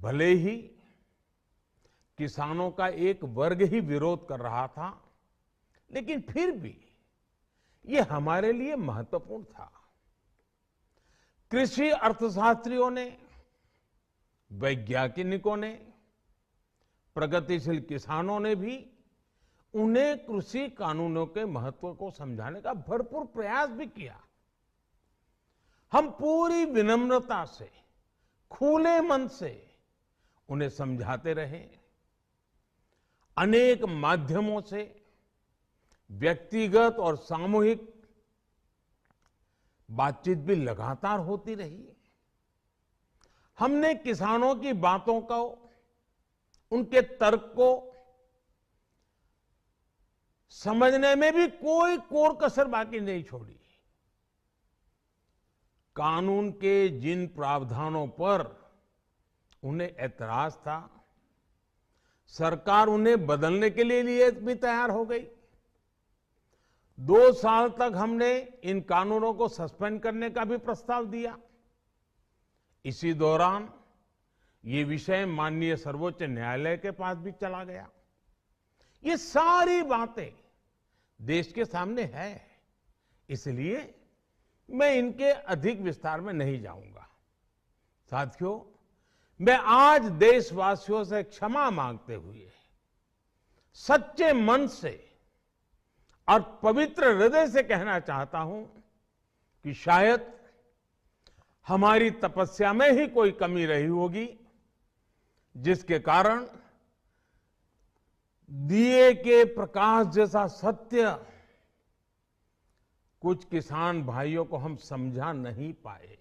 भले ही किसानों का एक वर्ग ही विरोध कर रहा था, लेकिन फिर भी ये हमारे लिए महत्वपूर्ण था। कृषि अर्थशास्त्रियों ने, वैज्ञानिकों ने, प्रगतिशील किसानों ने भी उन्हें कृषि कानूनों के महत्व को समझाने का भरपूर प्रयास भी किया। हम पूरी विनम्रता से, खुले मन से उन्हें समझाते रहे। अनेक माध्यमों से व्यक्तिगत और सामूहिक बातचीत भी लगातार होती रही। हमने किसानों की बातों को, उनके तर्क को समझने में भी कोई कोर कसर बाकी नहीं छोड़ी। कानून के जिन प्रावधानों पर उन्हें ऐतराज था, सरकार उन्हें बदलने के लिए भी तैयार हो गई। 2 साल तक हमने इन कानूनों को सस्पेंड करने का भी प्रस्ताव दिया। इसी दौरान ये विषय माननीय सर्वोच्च न्यायालय के पास भी चला गया। ये सारी बातें देश के सामने है, इसलिए मैं इनके अधिक विस्तार में नहीं जाऊंगा। साथियों, मैं आज देशवासियों से क्षमा मांगते हुए सच्चे मन से और पवित्र हृदय से कहना चाहता हूं कि शायद हमारी तपस्या में ही कोई कमी रही होगी, जिसके कारण दिए के प्रकाश जैसा सत्य कुछ किसान भाइयों को हम समझा नहीं पाए।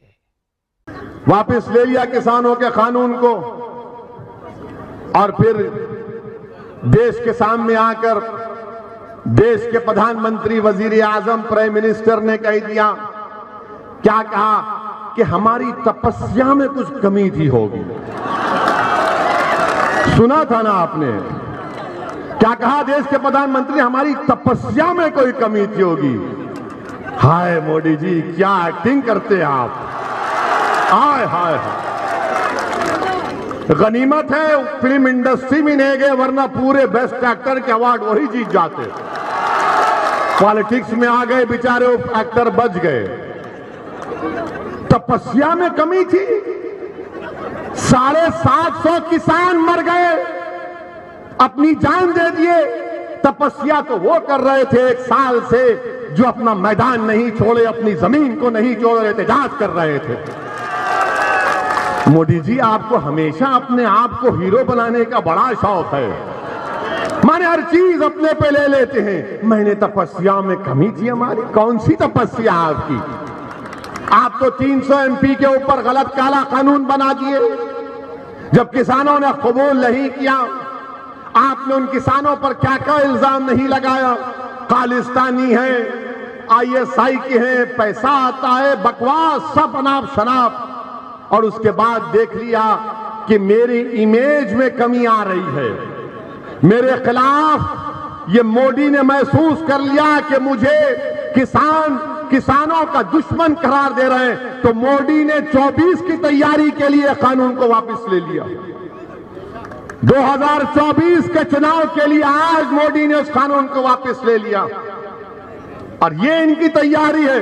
वापस ले लिया किसानों के कानून को, और फिर देश के सामने आकर देश के प्रधानमंत्री, वजीर आजम, प्राइम मिनिस्टर ने कह दिया, क्या कहा कि हमारी तपस्या में कुछ कमी थी होगी। सुना था ना आपने, क्या कहा देश के प्रधानमंत्री, हमारी तपस्या में कोई कमी थी होगी। हाय मोदी जी, क्या एक्टिंग करते हैं आप। हाय हाय, गनीमत है फिल्म इंडस्ट्री में नहीं गए, वरना पूरे बेस्ट एक्टर के अवार्ड वही जीत जाते। पॉलिटिक्स में आ गए बेचारे, एक्टर बच गए। तपस्या में कमी थी। 750 किसान मर गए, अपनी जान दे दिए। तपस्या तो वो कर रहे थे 1 साल से, जो अपना मैदान नहीं छोड़े, अपनी जमीन को नहीं छोड़ रहे थे, जांच कर रहे थे। मोदी जी, आपको हमेशा अपने आप को हीरो बनाने का बड़ा शौक है। माने हर चीज अपने पे ले लेते हैं। मैंने तपस्या में कमी थी हमारी। कौन सी तपस्या आपकी? आप तो 300 MP के ऊपर गलत काला कानून बना दिए। जब किसानों ने कबूल नहीं किया, आपने उन किसानों पर क्या क्या इल्जाम नहीं लगाया। खालिस्तानी है, ISI के हैं, पैसा आता है, बकवास, सब अनाप शनाप। और उसके बाद देख लिया कि मेरी इमेज में कमी आ रही है, मेरे खिलाफ ये मोदी ने महसूस कर लिया कि मुझे किसानों का दुश्मन करार दे रहे हैं। तो मोदी ने 24 की तैयारी के लिए कानून को वापस ले लिया। 2024 के चुनाव के लिए आज मोदी ने उस कानून को वापस ले लिया, और ये इनकी तैयारी है।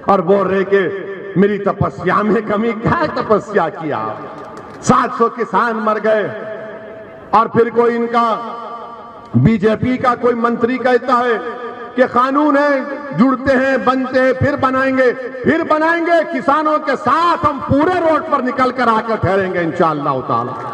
और बोल रहे कि मेरी तपस्या में कमी। क्या तपस्या किया? 700 किसान मर गए, और फिर कोई इनका बीजेपी का कोई मंत्री कहता है कि कानून है, जुड़ते हैं, बनते हैं, फिर बनाएंगे किसानों के साथ हम पूरे रोड पर निकल कर आकर ठहरेंगे इंशाअल्लाह ताला।